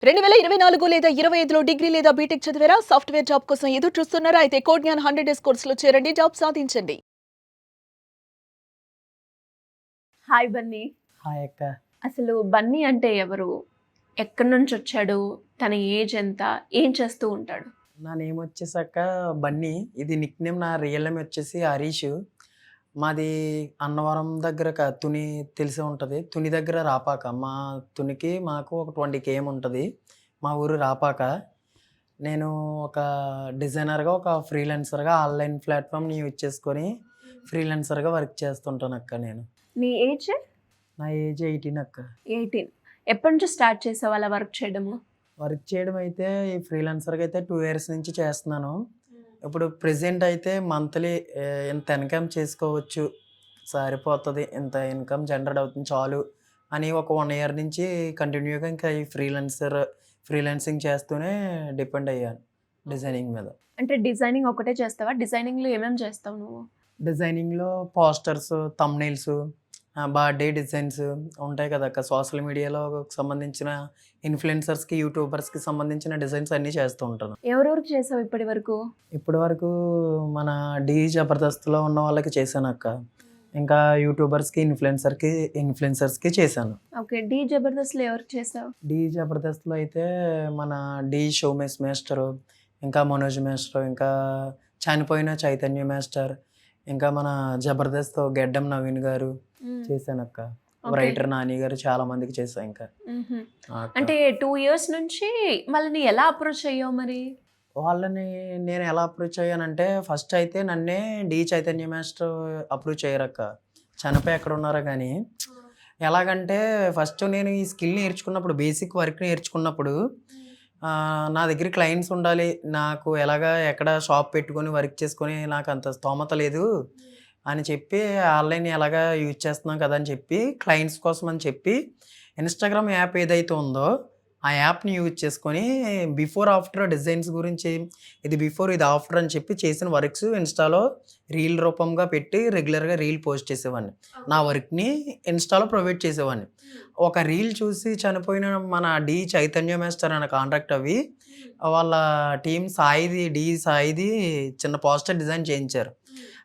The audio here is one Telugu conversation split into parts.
2024 లేదా 25లో డిగ్రీ లేదా బీటెక్ చదివారా? సాఫ్ట్‌వేర్ జాబ్ కోసం ఎదురు చూస్తున్నారా? అయితే కోడ్ జ్ఞాన్ 100 డేస్ కోర్సులో చేరండి. జాబ్ సాధించండి. హాయ్ బన్నీ. హాయ్ అక్క. అసలు బన్నీ అంటే ఎవరు? ఎక్కడి నుంచి వచ్చాడు? తన ఏజ్ ఎంత? ఏం చేస్తూ ఉంటాడు? నా నేమ్ వచ్చేసాక బన్నీ. ఇది నిక్ నేమ్. నా రియల్ నేమ్ వచ్చేసి హరీషు. మాది అన్నవరం దగ్గర తుని తెలిసే ఉంటది. తుని దగ్గర రాపాక. మా తునికి మాకు ఒక 20 కేఎం ఉంటది. మా ఊరు రాపాక. నేను ఒక డిజైనర్‌గా, ఒక ఫ్రీలాన్సర్‌గా ఆన్‌లైన్ ప్లాట్‌ఫామ్‌ని యూజ్ చేసుకొని ఫ్రీలాన్సర్‌గా వర్క్ చేస్తుంటానక్క నేను. నీ ఏజ్? నా ఏజ్ 18 అక్క. 18. ఎప్పటి నుంచి స్టార్ట్ చేసావు అలా వర్క్ చేయడము? వర్క్ చేయడం అయితే ఈ ఫ్రీలాన్సర్‌గా అయితే 2 ఇయర్స్ నుంచి చేస్తున్నాను. ఇప్పుడు ప్రెజెంట్ అయితే మంత్లీ ఇంత ఇన్‌కమ్ చేసుకోవచ్చు, సరిపోతది, ఇంత ఇన్‌కమ్ జనరేట్ అవుతుంది చాలు అని ఒక 1 ఇయర్ నుంచి కంటిన్యూగా ఇంకా ఈ ఫ్రీలాన్సింగ్ చేస్తూనే డిపెండ్ అయ్యాను డిజైనింగ్ మీద. అంటే డిజైనింగ్ ఒకటే చేస్తావా? డిజైనింగ్‌లో ఏమేమి చేస్తావు నువ్వు? డిజైనింగ్‌లో పోస్టర్స్, థంబ్‌నెయిల్స్, బర్త్‌డే డిజైన్స్ ఉంటాయి కదక్క. సోషల్ మీడియాలో సంబంధించిన ఇన్‌ఫ్లుయెన్సర్స్‌కి, యూట్యూబర్స్‌కి సంబంధించిన డిజైన్స్ అన్నీ చేస్తూ ఉంటాను. ఎవరెవరికి చేసావు ఇప్పటి వరకు? ఇప్పటి వరకు మన 'ఢీ జబర్దస్త్‌లో' ఉన్న వాళ్ళకి చేశానక్క. ఇంకా యూట్యూబర్స్‌కి, ఇన్‌ఫ్లుయెన్సర్స్‌కి చేశాను. ఓకే. 'ఢీ జబర్దస్త్‌లో ఎవరికి చేసావు? 'ఢీ జబర్దస్త్‌లో' అయితే మన 'ఢీ షోమేష్ మేస్టరు, ఇంకా 'మనోజ్ మేస్టర్', ఇంకా చనిపోయిన 'చైతన్య మాస్టర్', ఇంకా మన 'జబర్దస్త్' 'గెడ్డం నవీన్' గారు హ్మ్. చేశానక్క. ఓకే. రైటర్ 'నాని' గారు చాలా మందికి చేశా ఇంకా. హుహు. ఆ! అక్క. అంటే 2 ఇయర్స్ నుంచి వాళ్ళని ఎలా అప్రోచ్ అయ్యావు మరి? వాళ్ళని నేను ఎలా అప్రోచ్ అయ్యానంటే, ఫస్ట్ అయితే నన్నే 'ఢీ చైతన్య మాస్టర్' అప్రోచ్ అయ్యారక్క. చనిపోయి ఎక్కడున్నారో గానీ. ఎలాగంటే ఫస్ట్ నేను ఈ స్కిల్ నేర్చుకున్నప్పుడు, బేసిక్ వర్క్ నేర్చుకున్నప్పుడు నా దగ్గర క్లయింట్స్ ఉండాలి. నాకు ఎలాగా ఎక్కడ షాప్ పెట్టుకొని వర్క్ చేసుకొని నాకంత స్తోమత లేదు అని చెప్పి, ఆన్‌లైన్ ఎలాగా యూజ్ చేస్తున్నాం కదా అని చెప్పి, క్లయింట్స్ కోసం అని చెప్పి, ఇన్‌స్టాగ్రామ్ యాప్ ఏదైతే ఉందో ఆ యాప్‌ని యూజ్ చేసుకొని బిఫోర్, ఆఫ్టర్ డిజైన్స్ గురించి, ఇది బిఫోర్, ఇది ఆఫ్టర్ అని చెప్పి చేసిన వర్క్స్ ఇన్‌స్టాలో రీల్ రూపంగా పెట్టి రెగ్యులర్‌గా రీల్ పోస్ట్ చేసేవాడిని. నా వర్క్‌ని ఇన్‌స్టాలో ప్రొవైడ్ చేసేవాడిని. ఒక రీల్ చూసి చనిపోయిన మన 'ఢీ చైతన్య మాస్టర్' అనే కాంటాక్ట్ అవ్వి, వాళ్ళ టీమ్ సాయిది చిన్న పోస్టర్ డిజైన్ చేయించారు.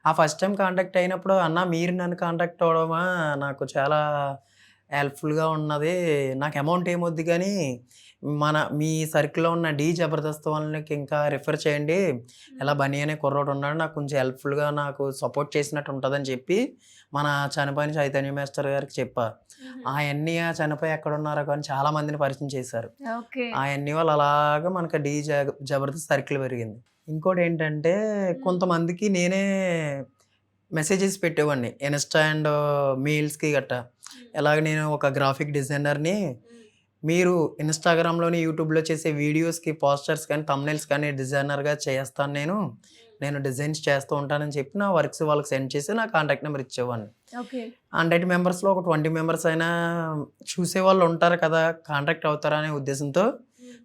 ఆ ఫస్ట్ టైమ్ కాంటాక్ట్ అయినప్పుడు, "అన్న మీరు నన్ను కాంటాక్ట్ అవ్వడమా నాకు చాలా హెల్ప్‌ఫుల్‌గా ఉన్నది. నాకు అమౌంట్ ఏమొద్దు గానీ, మీ సర్కిల్‌లో ఉన్న 'ఢీ జబర్దస్త్' వాళ్ళకి ఇంకా రిఫర్ చేయండి. ఇలా బన్నీ అనే కుర్రోడు ఉన్నాడు. నాకు కొంచెం హెల్ప్‌ఫుల్‌గా నాకు సపోర్ట్ చేసినట్టు ఉంటదని" చెప్పి మన చనిపోయిన 'చైతన్య మాస్టర్' గారికి చెప్పా. ఆయన్ని చనిపోయి ఎక్కడున్నారో కానీ చాలా మందిని పరిచయం చేశారు. ఓకే. ఆయన్ని వాళ్ళు అలాగా మనకి 'ఢీ జబర్దస్త్' సర్కిల్ పెరిగింది. ఇంకోటేంటంటే కొంతమందికి నేనే మెసేజెస్ పెట్టేవాడిని. ఇన్‌స్టా అండ్ మెయిల్స్‌కి గట్టా. ఎలాగ నేను ఒక గ్రాఫిక్ డిజైనర్‌ని. మీరు ఇన్‌స్టాగ్రామ్‌లోని, యూట్యూబ్‌లో చేసే వీడియోస్‌కి, పోస్టర్స్ కానీ, థంబ్‌నెయిల్స్ కానీ డిజైనర్‌గా చేస్తాను నేను. నేను డిజైన్స్ చేస్తూ ఉంటానని చెప్పి నా వర్క్స్ వాళ్ళకి సెండ్ చేసి నా కాంటాక్ట్ నెంబర్ ఇచ్చేవాడిని. ఓకే. 100 మెంబర్స్‌లో ఒక 20 మెంబర్స్ అయినా చూసేవాళ్ళు ఉంటారు కదా! కాంటాక్ట్ అవుతారా అనే ఉద్దేశంతో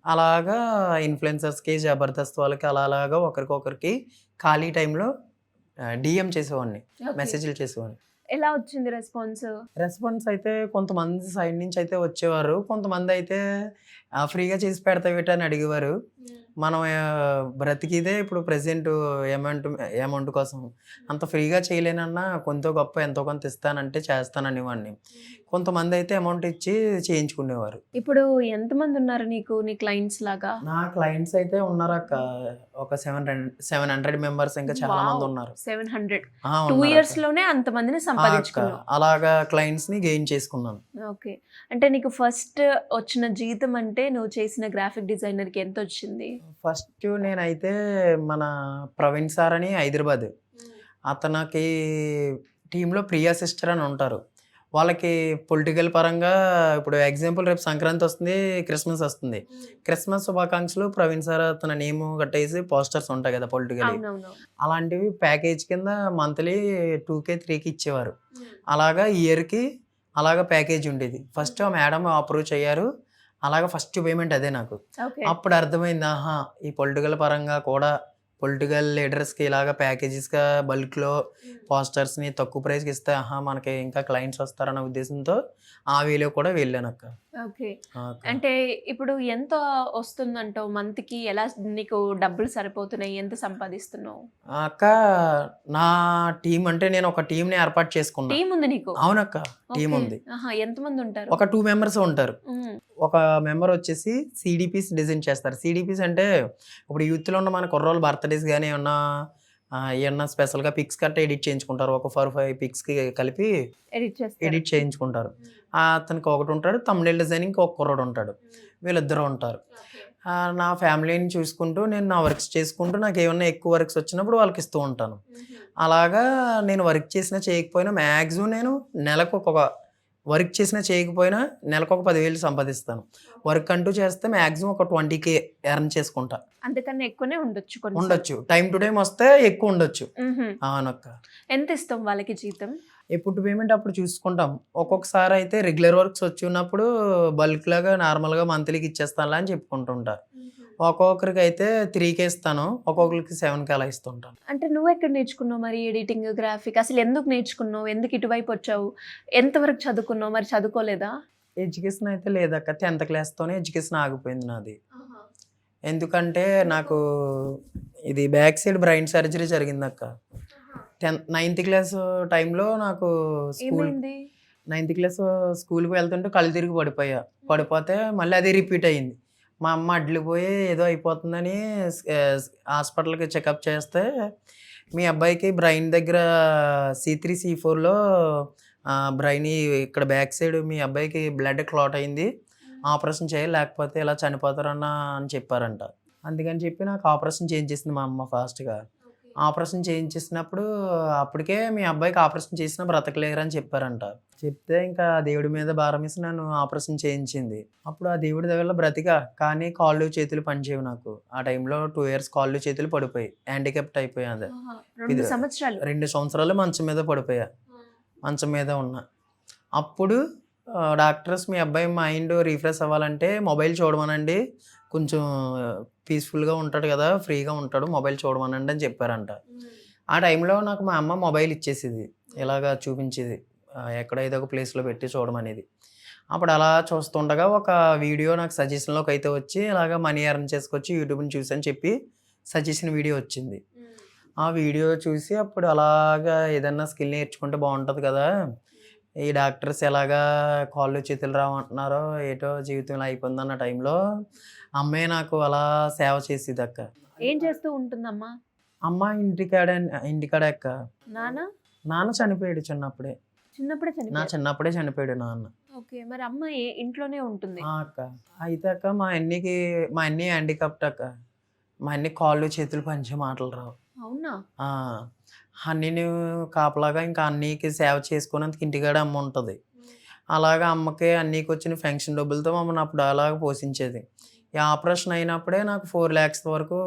అలాగా ఇన్‌ఫ్లుయెన్సర్స్‌కి, జబర్దస్త్ వాళ్ళకి అలాగా ఒకరికొకరికి ఖాళీ టైంలో డీఎం చేసేవాడిని. ఓకే. మెసేజ్‌లు చేసేవాడిని. ఎలా వచ్చింది రెస్పాన్స్? రెస్పాన్స్ అయితే కొంతమంది సైడ్ నుంచి అయితే వచ్చేవారు. కొంతమందయితే ఫ్రీగా చేసి పెడతావేటి అని అడిగేవారు. మనం బ్రతికిదే ఇప్పుడు ప్రెజెంటు అమౌంట్ కోసం. అంత ఫ్రీగా చేయలేనన్నా కొంతో గొప్పో ఎంతో కొంత ఇస్తానంటే చేస్తాననేవాడిని. కొంతమందయితే అమౌంట్ ఇచ్చి చేయించుకునేవారు. ఇప్పుడు ఎంతమంది ఉన్నారు నీకు నీ క్లయింట్స్ లాగా? నా క్లయింట్స్ అయితే ఉన్నారక్క. ఒక 700 మెంబర్స్ ఇంకా చాలా వావ్! మందున్నారు. 700. 2 ఉన్నారక్క. ఇయర్స్‌లోనే అంతమందిని అక్క. సంపాదించుకున్నావు. అలాగా క్లయింట్స్‌ని గెయిన్ చేసుకున్నాను. ఓకే. అంటే నీకు ఫస్ట్ వచ్చిన జీతం అంటే నువ్వు చేసిన గ్రాఫిక్ డిజైనర్‌కి ఎంతొచ్చింది? ఫస్ట్ నేనైతే మన ప్రవీణ్ సార్ అని హైదరాబాద్. అతనికి టీమ్‌లో ప్రియా సిస్టర్ అని ఉంటారు. వాళ్ళకి పొలిటికల్ పరంగా ఇప్పుడు ఎగ్జాంపుల్ రేపు సంక్రాంతి వస్తుంది, క్రిస్మస్ వస్తుంది. క్రిస్మస్ శుభాకాంక్షలు ప్రవీణ్ సార్ అతని నేము గట్టేసి పోస్టర్స్ ఉంటాయి కదా పొలిటికల్‌వి. అవునవును. అలాంటివి ప్యాకేజ్ కింద మంత్లీ 2,000, 3,000 ఇచ్చేవారు. అలాగా ఇయర్‌కి అలాగా ప్యాకేజ్ ఉండేది. ఫస్ట్ ఆ మేడమ్ అప్రోచ్ అయ్యారు. అలాగా ఫస్ట్ పేమెంట్ అదే నాకు. ఓకే. అప్పుడు అర్థమైంది. ఆహా! ఈ పొలిటికల్ పరంగా కూడా పొలిటికల్ లీడర్స్కి ఇలాగ ప్యాకేజెస్గా బల్క్లో పోస్టర్స్ని తక్కువ ప్రైస్కి ఇస్తే మనకి ఇంకా క్లయింట్స్ వస్తారన్న ఉద్దేశంతో ఆ వేలో కూడా వెళ్ళాను అక్క. ఓకే. అక్క అంటే ఇప్పుడు ఎంత వస్తుందంటావు మంత్‌కి? ఎలా నీకు డబ్బులు సరిపోతున్నాయి? ఎంత సంపాదిస్తున్నావు? అక్క నా టీం అంటే నేను ఒక టీంని ఏర్పాటు చేసుకున్నా. టీమ్ ఉంది నీకు? అవునక్క, టీం ఓకే. ఉంది. ఆహా! ఎంతమంది ఉంటారు? ఒక 2 మెంబర్స్ ఉంటారు. హ్మ్. ఒక మెంబర్ వచ్చేసి సిడిపిస్ డిజైన్ చేస్తారు. సిడిపిస్ అంటే ఇప్పుడు యూత్‌లో ఉన్న మన కుర్రోళ్ళు బర్త్‌డేస్ గాని ఏమన్నా స్పెషల్‌గా పిక్స్ గట్టా ఎడిట్ చేయించుకుంటారు. ఒక 4, 5 పిక్స్‌కి కలిపి ఎడిట్ చేస్తారు. ఎడిట్ చేయించుకుంటారు. అతనికి ఒకటి ఉంటాడు. థంబ్‌నెయిల్ డిజైనింగ్‌కి ఒక కుర్రోడు ఉంటాడు. వీళ్ళిద్దరూ ఉంటారు. నా ఫ్యామిలీని చూసుకుంటూ నేను నా వర్క్స్ చేసుకుంటూ నాకేమన్నా ఎక్కువ వర్క్స్ వచ్చినప్పుడు వాళ్ళకి ఇస్తూ ఉంటాను. అలాగా నేను వర్క్ చేసినా చేయకపోయినా మ్యాక్సిమం నేను నెలకు వర్క్ చేసినా చేయకపోయినా నెలకు ఒక 10,000 సంపాదిస్తాను. వర్క్ అంటూ చేస్తే మ్యాక్సిమం ఒక 20,000 ఎర్న్ చేసుకుంటా. అంతకన్నా ఎక్కువనే ఉండొచ్చు కొన్నిసార్లు. ఉండొచ్చు. టైమ్ టు టైమ్ వస్తే ఎక్కువ ఉండొచ్చు. హుహు. అవునక్క. ఎంత ఇస్తాం వాళ్ళకి జీతం? ఎప్పుడు పేమెంట్ అప్పుడు చూసుకుంటాం. ఒక్కొక్కసారి అయితే రెగ్యులర్ వర్క్స్ వచ్చి ఉన్నప్పుడు బల్క్ లాగా నార్మల్‌గా మంత్లీకి ఇచ్చేస్తానులే అని చెప్పుకుంటుంటా. ఒక్కొక్కరికి అయితే 3,000 ఇస్తాను. ఒక్కొక్కరికి 7,000 అలా ఇస్తుంటాను. అంటే నువ్వెక్కడ నేర్చుకున్నావు మరి ఎడిటింగ్, గ్రాఫిక్? అసలు ఎందుకు నేర్చుకున్నావు? ఎందుకు ఇటువైపు వచ్చావు? ఎంతవరకు చదువుకున్నావు? మరి చదువుకోలేదా? ఎడ్యుకేషన్ అయితే లేదక్క. 10th క్లాస్‌తోనే ఎడ్యుకేషన్ ఆగిపోయింది నాది. ఎందుకంటే నాకు ఇది బ్యాక్ సైడ్ బ్రెయిన్ సర్జరీ జరిగిందక్క. 9th క్లాస్ టైంలో నాకు ఏమైంది? 9th క్లాస్ స్కూల్‌కి వెళ్తుంటే కళ్ళు తిరిగి పడిపోయా. పడిపోతే మళ్ళీ అదే రిపీట్ అయింది. మా అమ్మ అడ్లిపోయి ఏదో అయిపోతుందని హాస్పిటల్‌కి చెకప్ చేస్తే మీ అబ్బాయికి బ్రెయిన్ దగ్గర C3, C4లో బ్రెయిన్ ఇక్కడ బ్యాక్ సైడ్ మీ అబ్బాయికి బ్లడ్ క్లాట్ అయింది. ఆపరేషన్ చేయాలి లేకపోతే ఇలా చనిపోతారన్నా అని చెప్పారంట. అందుకని చెప్పి నాకు ఆపరేషన్ చేయించేసింది మా అమ్మ ఫాస్ట్‌గా. ఆపరేషన్ చేయించేసినప్పుడు అప్పటికే మీ అబ్బాయికి ఆపరేషన్ చేసినా బ్రతకలేరని చెప్పారంట. చెప్తే ఇంకా దేవుడి మీద భారం వేసి నన్ను ఆపరేషన్ చేయించింది. అప్పుడు ఆ దేవుడి దయ వల్ల బ్రతికా. కానీ కాళ్ళు చేతులు పనిచేయవు నాకు. ఆ టైంలో 2 ఇయర్స్ కాళ్ళు చేతులు పడిపోయాయి. హ్యాండిక్యాప్ట్ అయిపోయా అదే. ఆహా! 2 సంవత్సరాలు. 2 సంవత్సరాలు మంచం మీద పడిపోయా. మంచం మీద ఉన్నా. అప్పుడు డాక్టర్స్ మీ అబ్బాయి మైండ్ రిఫ్రెష్ అవ్వాలంటే మొబైల్ చూడమనండి. కొంచెం పీస్‌ఫుల్‌గా ఉంటాడు కదా! ఫ్రీగా ఉంటాడు. మొబైల్ చూడమనండి అని చెప్పారంట. ఆ టైంలో నాకు మా అమ్మ మొబైల్ ఇచ్చేసేది. ఇలాగా చూపించేది. ఎక్కడో ఏదో ఒక ప్లేస్‌లో పెట్టి చూడమనేది. అప్పుడు అలా చూస్తుండగా ఒక వీడియో నాకు సజెషన్‌లోకి అయితే వచ్చి ఇలాగ మనీ ఎర్న్ చేసుకోవచ్చు యూట్యూబ్‌ని చూసి అని చెప్పి సజెషన్ వీడియో వచ్చింది. ఆ వీడియో చూసి అప్పుడు అలాగా ఏదన్నా స్కిల్ నేర్చుకుంటే బాగుంటుంది కదా! ఈ డాక్టర్స్ ఎలాగా కాళ్ళు చేతులు రావంటున్నారో ఏటో జీవితం ఇలా అయిపోయిందన్న టైంలో అమ్మే నాకు అలా సేవ చేసేదక్క. ఏం చేస్తూ ఉంటుందమ్మా? అమ్మ ఇంటికాడే అక్క. నాన్న? నాన్న చనిపోయాడు చిన్నప్పుడే. చిన్నప్పుడే నా చనిపోయారు. చిన్నప్పుడే చనిపోయాడు నాన్న. ఓకే. మరి అమ్మ ఇంట్లోనే ఉంటుంది. అక్క. అయితే అక్క మా అన్ని హ్యాండిక్యాప్ట్ అక్క. మా అన్ని కాళ్ళు చేతులు పనిచేయ మాటలు రావు. అవునా? ఆ! అన్నీని కాపలాగా ఇంకా అన్నీకి సేవ చేసుకునేందుకు ఇంటికాడ అమ్మ ఉంటది. అలాగా అమ్మకి అన్నీకొచ్చిన పెన్షన్ డబ్బులతో మమ్మల్ని అప్పుడు అలాగా పోషించేది. ఈ ఆపరేషన్ అయినప్పుడే నాకు 4 lakhs వరకు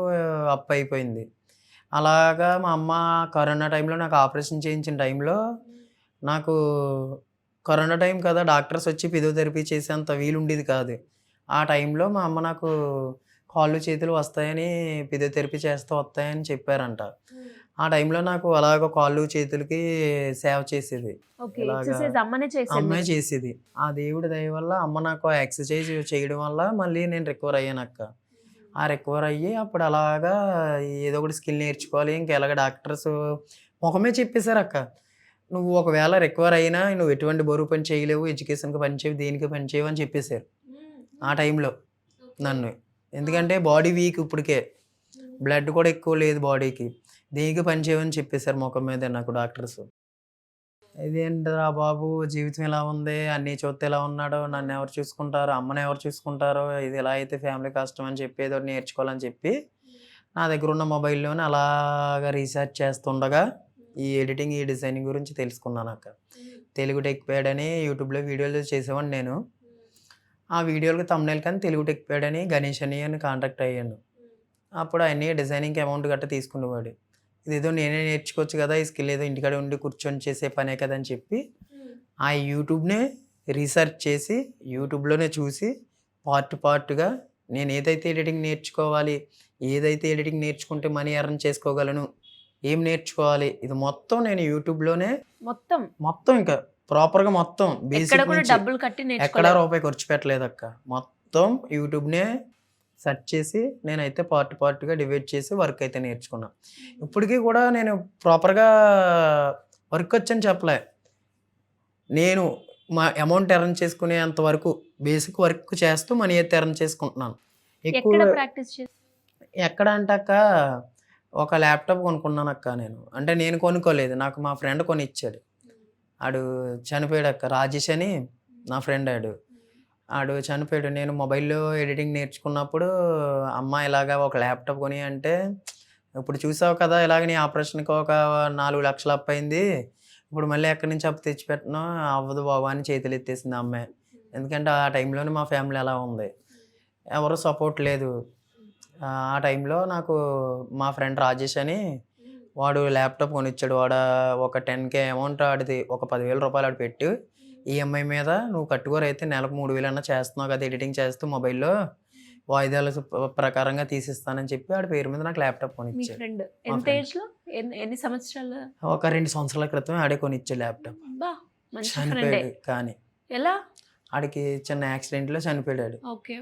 అప్పయిపోయింది. అలాగా మా అమ్మ కరోనా టైంలో నాకు ఆపరేషన్ చేయించిన టైంలో నాకు కరోనా టైం కదా! డాక్టర్స్ వచ్చి ఫిజియోథెరపీ చేసేంత వీలుండేది కాదు. ఆ టైంలో మా అమ్మ నాకు కాళ్ళు చేతులు వస్తాయని ఫిజియోథెరపీ చేస్తే వస్తాయని చెప్పారంట. ఆ టైంలో నాకు అలాగ కాళ్ళు చేతులకి సేవ చేసేది. ఓకే. ఇలాగా ఎక్సర్‌సైజ్ అమ్మనే చేసేది అమ్మే నీకు. చేసేది. ఆ దేవుడి దయ వల్ల అమ్మ నాకు ఎక్సర్‌సైజ్ చేయడం వల్ల మళ్ళీ నేను రికవర్ అయ్యానక్క. ఆ రికవర్ అయ్యి అప్పుడు అలాగా ఏదో ఒకటి స్కిల్ నేర్చుకోవాలి. ఇంక ఎలాగ డాక్టర్స్ మొఖమే చెప్పేసారక్క. నువ్వు ఒకవేళ రికవర్ అయినా నువ్వు ఎటువంటి బరువు పని చేయలేవు, ఎడ్యుకేషన్‌కి పని చేయవు, దేనికి పని చేయవు అని చెప్పేసారు. ఆ టైంలో నన్ను. ఎందుకంటే బాడీ వీక్ ఇప్పటికే. బ్లడ్ కూడా ఎక్కువ లేదు బాడీకి. దేనికి పని చేయవని చెప్పేసారు మొఖం మీదే నాకు డాక్టర్స్. ఇదేంటిరా బాబు జీవితం ఇలా ఉంది. అన్నీ చూస్తే ఇలా ఉన్నాడు. నన్నెవరు చూసుకుంటారు? అమ్మనెవరు చూసుకుంటారో? ఇది ఇలా అయితే ఫ్యామిలీ కష్టం అని చెప్పి ఏదో ఒకటి నేర్చుకోవాలని చెప్పి నా దగ్గరున్న మొబైల్‌లోనే అలాగా రీసెర్చ్ చేస్తుండగా ఈ ఎడిటింగ్, ఈ డిజైనింగ్ గురించి తెలుసుకున్నానక్క. తెలుగు టెక్ ప్యాడ్ అని యూట్యూబ్‌లో వీడియోలు చేసేవాడిని నేను. ఆ వీడియోలకి థంబ్‌నెయిల్ కానీ తెలుగు టెక్ ప్యాడ్ అని గణేష్ అని కాంటాక్ట్ అయ్యాను. అప్పుడు ఆయన్ని డిజైనింగ్‌కి అమౌంట్ గట్టా తీసుకునేవాడు. ఇదేదో నేనే నేర్చుకోవచ్చు కదా! ఈ స్కిల్ ఏదో ఇంటికాడ ఉండి కూర్చొని చేసే పనే కదా అని చెప్పి ఆ యూట్యూబ్‌నే రీసెర్చ్ చేసి యూట్యూబ్‌లోనే చూసి పార్ట్‌గా నేను ఏదైతే ఎడిటింగ్ నేర్చుకోవాలి, ఏదైతే ఎడిటింగ్ నేర్చుకుంటే మనీ ఎర్న్ చేసుకోగలను, ఏం నేర్చుకోవాలి, ఇది మొత్తం నేను యూట్యూబ్‌లోనే మొత్తం ఇంకా ప్రాపర్‌గా మొత్తం ఎక్కడ బేసిక్ కూడా నుంచి డబ్బులు కట్టి ఎక్కడా నేర్చుకోలేదు. రూపాయి ఖర్చు పెట్టలేదక్క. మొత్తం యూట్యూబ్‌నే సెర్చ్ చేసి నేనైతే పార్ట్‌గా డివైడ్ చేసి వర్క్ అయితే నేర్చుకున్నా. ఇప్పటికి కూడా నేను ప్రాపర్‌గా వర్క్ వచ్చని చెప్పలే. నేను మా అమౌంట్ ఎర్న్ చేసుకునేంత వరకు బేసిక్ వర్క్ చేస్తూ మనీ అయితే ఎర్న్ చేసుకుంటున్నాను. ఎక్కువ ఎక్కడ ప్రాక్టీస్ చేసి ఎక్కడ అంటే అక్క, ఒక ల్యాప్‌టాప్ కొనుక్కున్నానక్క నేను. అంటే నేను కొనుక్కోలేదు. నాకు మా ఫ్రెండ్ కొనిచ్చాడు. ఆడు చనిపోయాడక్క. రాజేష్ అని నా ఫ్రెండ్ ఆడు. ఆడు చనిపోయాడు. నేను మొబైల్‌లో ఎడిటింగ్ నేర్చుకున్నప్పుడు అమ్మ ఇలాగా ఒక ల్యాప్‌టాప్ కొని అంటే, ఇప్పుడు చూసావు కదా! ఇలాగ నీ ఆపరేషన్‌కి ఒక 4,00,000 అప్పయింది. ఇప్పుడు మళ్ళీ ఎక్కడి నుంచి అప్పు తెచ్చిపెట్టను, అవ్వదు బాబు అని చేతులెత్తేసింది ఆ అమ్మాయి. ఎందుకంటే ఆ టైంలోనే మా ఫ్యామిలీ అలా ఉంది. ఎవరు సపోర్ట్ లేదు. ఆ టైంలో నాకు మా ఫ్రెండ్ రాజేష్ అని వాడు ల్యాప్‌టాప్ కొనిచ్చాడు. ఒక 10,000 అమౌంట్ ఆడిది ఒక రూ. 10,000 ఆడు పెట్టి ఈఎంఐ మీద నువ్వు కట్టుకోరైతే నెలకు 3,000 అన్నా చేస్తున్నావు కదా! ఎడిటింగ్ చేస్తూ మొబైల్‌లో వాయిదాల ప్రకారంగా తీసిస్తానని చెప్పి ఆడి పేరు మీద నాకు ల్యాప్‌టాప్ మీ కొనిచ్చాడు. ఫ్రెండ్ మా ఎంత ఫ్రెండ్. ఏజ్ లో ఎన్ని సంవత్సరాలు? ఒక 2 సంవత్సరాల క్రితం ఆడే కొనిచ్చాడు ల్యాప్‌టాప్. బా మంచి ఫ్రెండే. చనిపోయాడు కానీ. ఎలా? ఆడికి చిన్న యాక్సిడెంట్‌లో చనిపోయాడు ఆడు. ఓకే.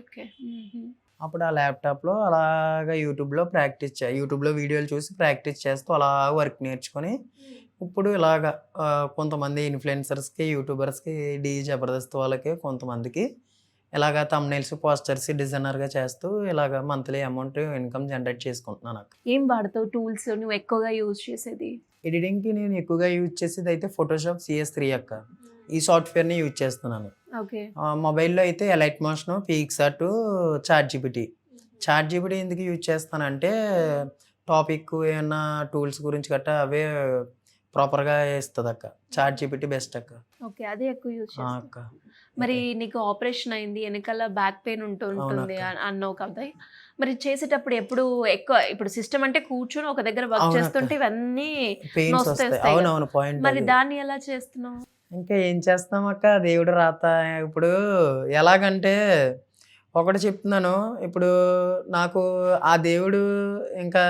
అప్పుడు ఆ ల్యాప్‌టాప్‌లో అలాగా యూట్యూబ్‌లో వీడియోలు చూసి ప్రాక్టీస్ చేస్తూ అలా వర్క్ నేర్చుకొని ఇప్పుడు ఇలాగా కొంతమంది ఇన్‌ఫ్లుయెన్సర్స్‌కి, యూట్యూబర్స్‌కి, జబర్దస్త్ వాళ్ళకి కొంతమందికి ఇలాగా థంబ్‌నెయిల్స్, పోస్టర్స్ డిజైనర్‌గా చేస్తూ ఇలాగ మంత్లీ అమౌంట్ ఇన్‌కమ్ జనరేట్ చేసుకుంటున్నాను అక్క. ఏం వాడతావు టూల్స్ నువ్వు ఎక్కువగా యూజ్ చేసేది? ఎడిటింగ్‌కి నేను ఎక్కువగా యూజ్ చేసేదైతే ఫోటోషాప్ CS3 అక్క. ఈ సాఫ్ట్‌వేర్‌ని యూజ్ చేస్తున్నాను. ఓకే. మొబైల్‌లో అయితే ఎలైట్ మోషను, పిక్సార్ట్, చాట్‌జీపీటీ ఎందుకు యూజ్ చేస్తానంటే టాపిక్ ఏమన్నా టూల్స్ గురించి గట్టా అవే ప్రాపర్‌గా ఇస్తదక్క. చాట్‌జీపీటీ బెస్ట్ అక్క. ఓకే. అదే ఎక్కువ యూజ్ ఆ! చేస్తావు. అక్క. మరి నీకు ఆపరేషన్ అయింది. ఎనకాల బ్యాక్ పెయిన్ ఉంటుంది అవునక్క. అన్నావు కదా! మరి చేసేటప్పుడు ఎప్పుడు ఎక్కువ ఇప్పుడు సిస్టమ్ అంటే కూర్చొని ఒక దగ్గర వర్క్ అవునక్క. చేస్తుంటే ఇవన్నీ పెయిన్స్ వస్తాయి. నొస్తేస్తాయి కదా! అవునవును. పాయింట్ మరి అది. దాన్ని ఎలా చేస్తున్నావు? ఇంకా ఏం చేస్తామక్క, దేవుడు రాత. ఇప్పుడు ఎలాగంటే ఒకటి చెప్తున్నాను. ఇప్పుడు నాకు ఆ దేవుడు ఇంకా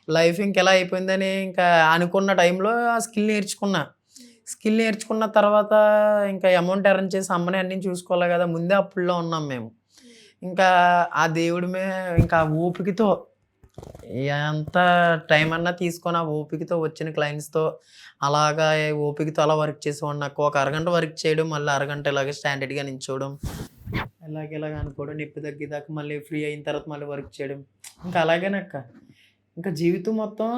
లైఫ్ ఇంకెలా అయిపోయిందని ఇంకా అనుకున్న టైంలో ఆ స్కిల్ నేర్చుకున్నా. స్కిల్ నేర్చుకున్న తర్వాత ఇంకా అమౌంట్ ఎర్న్ చేసి అమ్మని అన్నీ చూసుకోవాలి కదా! ముందే అప్పుల్లో ఉన్నాం మేము. ఇంకా ఆ దేవుడి ఇంకా ఆ ఓపికతో ఎంత టైం అన్నా తీసుకొని ఆ ఓపికతో వచ్చిన క్లయింట్స్‌తో అలాగా ఓపికతో అలా వర్క్ చేసేవాడిని. నాకు ఒక అరగంట వర్క్ చేయడం, మళ్ళీ అరగంట ఇలాగే స్టాండర్డ్‌గా నించోవడం. ఇలాగ అనుకోవడం, నొప్పి తగ్గేదాకా మళ్ళీ ఫ్రీ అయిన తర్వాత మళ్ళీ వర్క్ చేయడం. ఇంకా అలాగేనక్క. ఇంకా జీవితం మొత్తం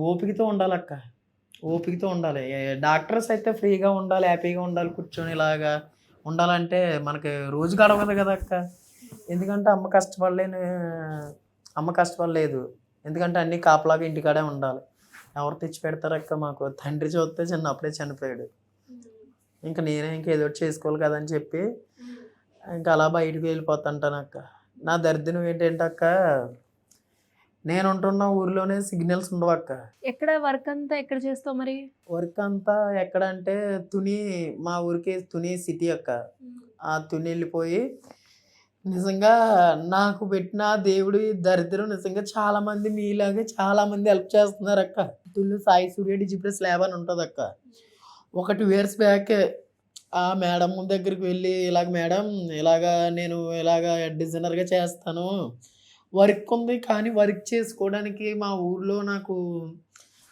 ఓపికతో ఉండాలక్క. ఓపికతో ఉండాలి. డాక్టర్స్ అయితే ఫ్రీగా ఉండాలి, హ్యాపీగా ఉండాలి, కూర్చొని ఇలాగా ఉండాలంటే మనకి రోజు గడవదు కదక్క. ఎందుకంటే అమ్మ కష్టపడలేదు. ఎందుకంటే అన్నీ కాపలాగా ఇంటికాడే ఉండాలి. ఎవరు తెచ్చి పెడతారక్క మాకు. తండ్రి చూస్తే చిన్నప్పుడే చనిపోయాడు. ఇంక నేనే ఏదో ఒకటి చేసుకోవాలి కదా అని చెప్పి ఇంకా అలా బయటికి వెళ్ళిపోతుంటానక్క. నా దరిద్రం ఏంటంటే నేను ఉంటున్న ఊరిలోనే సిగ్నల్స్ ఉండవక్క. ఎక్కడ వర్క్ అంతా ఎక్కడ చేస్తావు మరి? వర్క్ అంతా ఎక్కడంటే మా ఊరికి తుని సిటీ అక్క. ఆ తుని వెళ్ళిపోయి నిజంగా నాకు పెట్టిన దేవుడి దరిద్రం నిజంగా చాలామంది మీలాగే చాలామంది హెల్ప్ చేస్తున్నారక్క. తుళ్ళు సాయి సూర్య డిజిప్లస్ ల్యాబ్ అని ఉంటదక్క. ఒక 2 ఇయర్స్ బ్యాకే ఆ మేడం దగ్గరికి వెళ్ళి మేడం నేను డిజైనర్‌గా చేస్తాను. వర్క్ ఉంది కానీ వర్క్ చేసుకోవడానికి మా ఊర్లో నాకు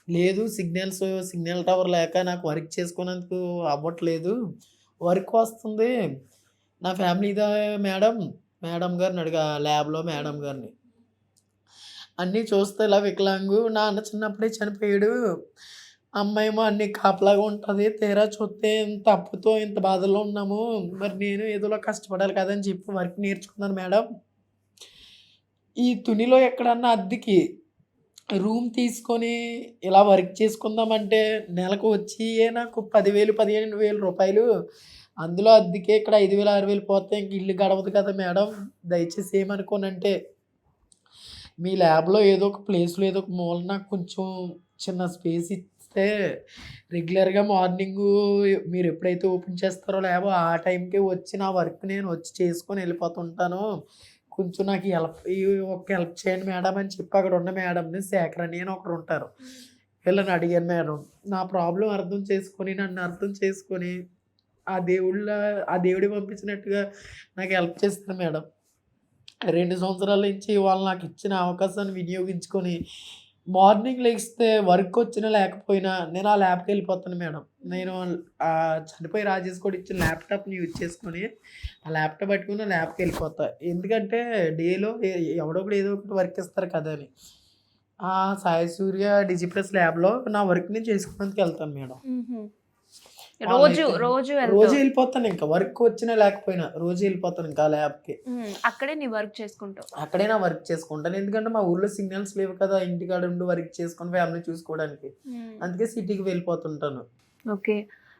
లేదు. సిగ్నల్ టవర్ లేక నాకు వర్క్ చేసుకునేందుకు అవ్వట్లేదు. వర్క్ వస్తుంది. నా ఫ్యామిలీదా మేడం గారిని అడిగా ల్యాబ్‌లో మేడం గారిని. అన్నీ చూస్తే ఇలా వికలాంగు. నాన్న చిన్నప్పుడే చనిపోయాడు. అమ్మేమో అన్నీ కాపలాగా ఉంటది. తీరా చూస్తే ఇంత అప్పుతో ఇంత బాధలో ఉన్నాము. మరి నేను ఏదోలా కష్టపడాలి కదా అని చెప్పి వర్క్ నేర్చుకున్నాను మేడం. ఈ తునిలో ఎక్కడన్నా అద్దెకి రూమ్ తీసుకొని ఇలా వర్క్ చేసుకుందామంటే నెలకు వచ్చి నాకు 10,000, 15,000 రూపాయలు. అందులో అద్దెకే ఇక్కడ 5,000, 6,000 పోతే ఇంక ఇల్లు గడవదు కదా మేడం. దయచేసి ఏమనుకోనంటే మీ ల్యాబ్‌లో ఏదో ఒక ప్లేస్‌లో ఏదో ఒక మూల నాకు కొంచెం చిన్న స్పేస్ ఇస్తే రెగ్యులర్‌గా మార్నింగు మీరు ఎప్పుడైతే ఓపెన్ చేస్తారో ల్యాబ్ ఆ టైంకే వచ్చి నా వర్క్ నేను వచ్చి చేసుకొని వెళ్ళిపోతుంటాను. కొంచెం నాకు ఒక హెల్ప్ చేయండి మేడం అని చెప్పి అక్కడ ఉన్న మేడంని శేఖర్ అని ఒకరు ఉంటారు. వీళ్ళని అడిగాను, మేడం నా ప్రాబ్లం అర్థం చేసుకొని నన్ను అర్థం చేసుకొని ఆ దేవుడి పంపించినట్టుగా నాకు హెల్ప్ చేస్తారు మేడం. 2 సంవత్సరాల నుంచి వాళ్ళు నాకు ఇచ్చిన అవకాశాన్ని వినియోగించుకొని మార్నింగ్ లెగిస్తే వర్క్ వచ్చినా లేకపోయినా నేను ఆ ల్యాబ్కి వెళ్ళిపోతాను మేడం. నేను చనిపోయి రాజేష్ కూడా ఇచ్చిన ల్యాప్టాప్ని యూజ్ చేసుకొని ఆ ల్యాప్టాప్ పట్టుకుని ల్యాబ్కి వెళ్ళిపోతా. ఎందుకంటే డేలో ఎవడో ఒకటి ఏదో ఒకటి వర్క్ ఇస్తారు కదా అని. ఆ సాయి సూర్య డిజిప్లస్ ల్యాబ్లో నా వర్క్ నేను చేసుకోవడానికి వెళ్తాను మేడం. రోజు రోజు రోజు వెళ్ళిపోతాను, ఇంకా వర్క్ వచ్చినా లేకపోయినా రోజు వెళ్ళిపోతాను ఇంకా ఆ ల్యాబ్కి. అక్కడే నీ వర్క్ చేసుకుంటావు? అక్కడే నా వర్క్ చేసుకుంటాను, ఎందుకంటే మా ఊర్లో సిగ్నల్స్ లేవు కదా ఇంటికాడ ఉండి వర్క్ చేసుకొని ఫ్యామిలీ చూసుకోవడానికి. అందుకే సిటీకి వెళ్ళిపోతుంటాను. ఓకే,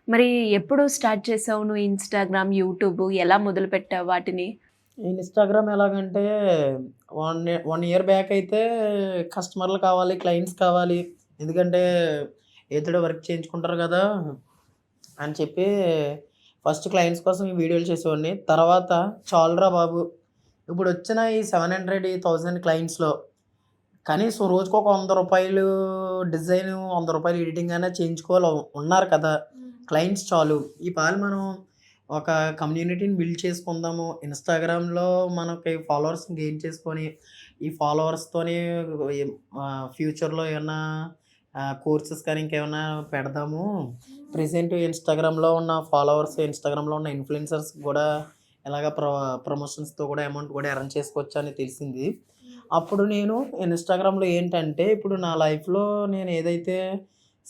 మరి ఎప్పుడు స్టార్ట్ చేసావు నువ్వు ఇన్స్టాగ్రామ్, యూట్యూబ్ ఎలా మొదలు పెట్టావు వాటిని? ఇన్స్టాగ్రామ్ ఎలాగంటే 1 year బ్యాక్ అయితే కస్టమర్లు కావాలి, క్లయింట్స్ కావాలి, ఎందుకంటే ఏదో వర్క్ చేయించుకుంటారు కదా అని చెప్పి ఫస్ట్ క్లయింట్స్ కోసం ఈ వీడియోలు చేసేవాడిని. తర్వాత చాలురా బాబు, ఇప్పుడు వచ్చిన ఈ 700, 1000 క్లయింట్స్లో కనీసం రోజుకు ఒక 100 రూపాయలు డిజైన్, 100 రూపాయలు ఎడిటింగ్ అయినా చేయించుకోవాలి ఉన్నారు కదా క్లయింట్స్ చాలు. ఈ పాలు మనం ఒక కమ్యూనిటీని బిల్డ్ చేసుకుందాము, ఇన్స్టాగ్రామ్లో మనకి ఫాలోవర్స్ గెయిన్ చేసుకొని ఈ ఫాలోవర్స్తోని ఫ్యూచర్లో ఏమన్నా కోర్సెస్ కానీ ఇంకేమైనా పెడదాము. ప్రెసెంట్ ఇన్స్టాగ్రామ్లో ఉన్న ఫాలోవర్స్, ఇన్స్టాగ్రామ్లో ఉన్న ఇన్ఫ్లుయెన్సర్స్ కూడా ఎలాగ ప్రమోషన్స్తో కూడా అమౌంట్ కూడా ఎర్న్ చేసుకోవచ్చు అని తెలిసింది. అప్పుడు నేను ఇన్స్టాగ్రామ్లో ఏంటంటే ఇప్పుడు నా లైఫ్లో నేను ఏదైతే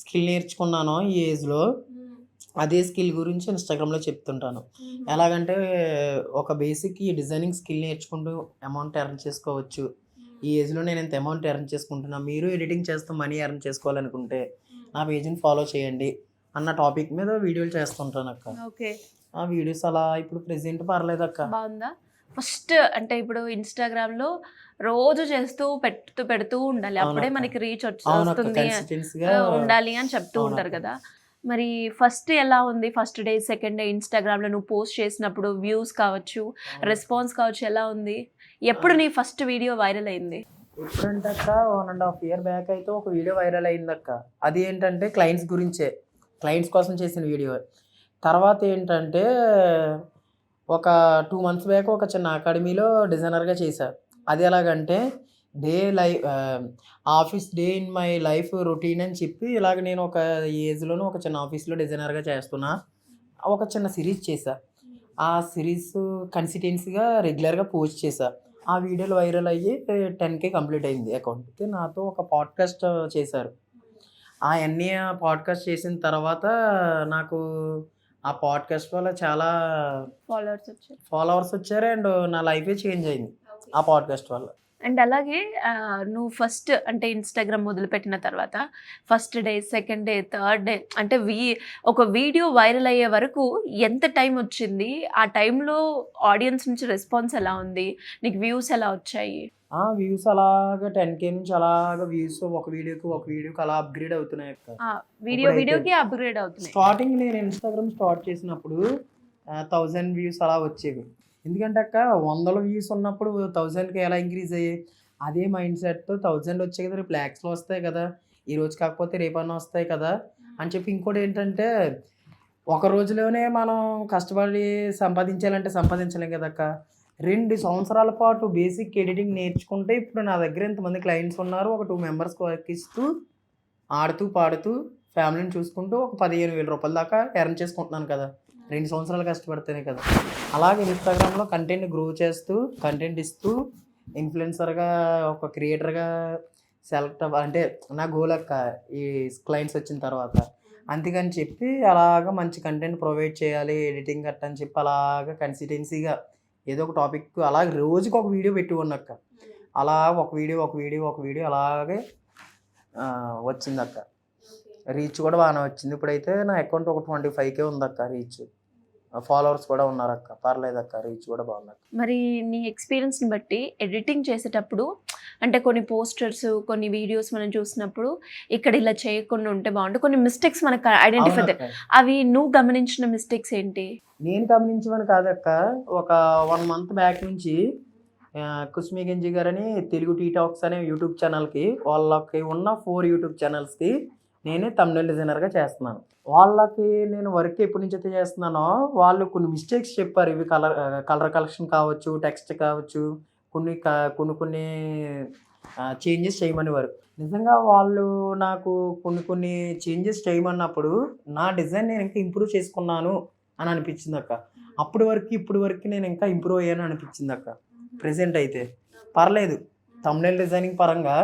స్కిల్ నేర్చుకున్నానో ఈ ఏజ్లో అదే స్కిల్ గురించి ఇన్స్టాగ్రామ్లో చెప్తుంటాను. ఎలాగంటే ఒక బేసిక్ ఈ డిజైనింగ్ స్కిల్ నేర్చుకుంటూ అమౌంట్ ఎర్న్ చేసుకోవచ్చు. ఈ ఏజ్లో నేను ఎంత అమౌంట్ ఎర్న్ చేసుకుంటున్నా, మీరు ఎడిటింగ్ చేస్తూ మనీ ఎర్న్ చేసుకోవాలనుకుంటే నా పేజ్ని ఫాలో చేయండి అన్న టాపిక్ మీద వీడియోలు చేస్తుంటాను అక్క. ఓకే, ఆ వీడియోస్ అలా ఇప్పుడు ప్రెసెంట్ పర్లేదు అక్క. బాగుందా? ఫస్ట్ అంటే ఇప్పుడు ఇన్స్టాగ్రామ్ లో రోజు చేస్తూ పెడుతూ ఉండాలి, అప్పుడే మనకి రీచ్ వస్తుంది ఉండాలి అని చెప్తూ ఉంటారు కదా. మరి ఫస్ట్ ఎలా ఉంది? First day, second day Instagram లో నువ్వు పోస్ట్ చేసినప్పుడు వ్యూస్ కావచ్చు, రెస్పాన్స్ కావచ్చు, ఎలా ఉంది? ఎప్పుడు నీ ఫస్ట్ వీడియో వైరల్ అయింది? ఎప్పుడంటే అక్క 1.5 year బ్యాక్ అయితే ఒక వీడియో వైరల్ అయింది అక్క. అది ఏంటంటే క్లయింట్స్ గురించే, క్లయింట్స్ కోసం చేసిన వీడియో. తర్వాత ఏంటంటే ఒక 2 months బ్యాక్ ఒక చిన్న అకాడమీలో డిజైనర్గా చేశాను. అది ఎలాగంటే office day in my life routine అని చెప్పి ఇలాగ నేను ఒక ఏజ్లోనూ ఒక చిన్న ఆఫీస్లో డిజైనర్గా చేస్తున్నా. ఒక చిన్న సిరీస్ చేశా. ఆ సిరీస్ కన్సిస్టెన్సీగా రెగ్యులర్గా పోస్ట్ చేశా. ఆ వీడియోలు వైరల్ అయ్యి 10K కంప్లీట్ అయింది అకౌంట్కి. నాతో ఒక పాడ్కాస్ట్ చేశారు. అవన్నీ పాడ్కాస్ట్ చేసిన తర్వాత నాకు ఆ పాడ్కాస్ట్ వల్ల చాలా ఫాలోవర్స్ వచ్చారు అండ్ నా లైఫే చేంజ్ అయింది ఆ పాడ్కాస్ట్ వల్ల. అండ్ అలాగే నువ్వు ఫస్ట్ అంటే ఇన్స్టాగ్రామ్ మొదలుపెట్టిన తర్వాత first day, second day, third day అంటే ఒక వీడియో వైరల్ అయ్యే వరకు ఎంత టైం వచ్చింది? ఆ టైంలో ఆడియన్స్ నుంచి రెస్పాన్స్ ఎలా ఉంది? నీకు వ్యూస్ ఎలా వచ్చాయి? వ్యూస్ అలాగా 10K నుంచి అలాగా వ్యూస్ ఒక వీడియోకి అలా అప్గ్రేడ్ అవుతున్నాయి అక్క. వీడియోకి అప్గ్రేడ్ అవుతున్నాయి. స్టార్టింగ్ నేను ఇన్స్టాగ్రామ్ స్టార్ట్ చేసినప్పుడు 1000 వ్యూస్ అలా వచ్చేవి. ఎందుకంటే అక్క 100 వ్యూస్ ఉన్నప్పుడు 1000కి ఎలా ఇంక్రీజ్ అయ్యాయి? అదే మైండ్ సెట్తో 1000 వచ్చాయి కదా, రేపు ల్యాక్స్లో వస్తాయి కదా, ఈ రోజు కాకపోతే రేపన్నా వస్తాయి కదా అని చెప్పి. ఇంకోటి ఏంటంటే ఒక రోజులోనే మనం కష్టపడి సంపాదించాలంటే సంపాదించలేం కదా అక్క. 2 సంవత్సరాల పాటు బేసిక్ ఎడిటింగ్ నేర్చుకుంటే ఇప్పుడు నా దగ్గర ఇంతమంది క్లయింట్స్ ఉన్నారు. ఒక 2 members వర్క్ ఇస్తూ ఆడుతూ పాడుతూ ఫ్యామిలీని చూసుకుంటూ ఒక 15,000 రూపాయల దాకా ఎర్న్ చేసుకుంటున్నాను కదా, 2 సంవత్సరాలు కష్టపడితేనే కదా. అలాగే ఇన్స్టాగ్రామ్లో కంటెంట్ గ్రో చేస్తూ కంటెంట్ ఇస్తూ ఇన్ఫ్లుయెన్సర్గా ఒక క్రియేటర్గా సెలెక్ట్ అంటే నా గోల్ అక్క ఈ క్లయింట్స్ వచ్చిన తర్వాత. అందుకని చెప్పి అలాగ మంచి కంటెంట్ ప్రొవైడ్ చేయాలి, ఎడిటింగ్ గట్ట అని చెప్పి అలాగ కన్సిస్టెన్సీగా ఏదో ఒక టాపిక్ అలాగే రోజుకి ఒక వీడియో పెట్టి ఉన్నక్క. అలా ఒక వీడియో అలాగే వచ్చింది అక్క. రీచ్ కూడా బాగానే వచ్చింది. ఇప్పుడైతే నా అకౌంట్ ఒక 25K ఉందక్క రీచ్. ఫాలోవర్స్ కూడా ఉన్నారక్క, పర్లేదక్క, రీచ్ కూడా బాగుంది. మరి నీ ఎక్స్పీరియన్స్ని బట్టి ఎడిటింగ్ చేసేటప్పుడు అంటే కొన్ని పోస్టర్స్, కొన్ని వీడియోస్ మనం చూసినప్పుడు ఇక్కడ ఇలా చేయకుండా ఉంటే బాగుంటుంది, కొన్ని మిస్టేక్స్ మనకు ఐడెంటిఫై అవుతాయి. అవి నువ్వు గమనించిన మిస్టేక్స్ ఏంటి? నేను గమనించమని కాదక్క, ఒక 1 month బ్యాక్ నుంచి కుస్మి గంజి గారని తెలుగు టీ టాక్స్ అనే యూట్యూబ్ ఛానల్కి, వాళ్ళకి ఉన్న 4 యూట్యూబ్ ఛానల్స్కి నేనే థంబ్నెయిల్ డిజైనర్గా చేస్తున్నాను. వాళ్ళకి నేను వర్క్ ఎప్పటి నుంచి అయితే చేస్తున్నానో వాళ్ళు కొన్ని మిస్టేక్స్ చెప్పారు. ఇవి కలర్ కలెక్షన్ కావచ్చు, టెక్స్ట్ కావచ్చు, కొన్ని చేంజెస్ చేయమనేవారు. నిజంగా వాళ్ళు నాకు కొన్ని చేంజెస్ చేయమన్నప్పుడు నా డిజైన్ నేను ఇంకా ఇంప్రూవ్ చేసుకున్నాను అని అనిపించింది అక్క. అప్పటి వరకు ఇప్పుడు వరకు నేను ఇంకా ఇంప్రూవ్ అయ్యాను అనిపించింది అక్క. ప్రెసెంట్ అయితే పర్లేదు, థంబ్నెయిల్ డిజైనింగ్ పరంగా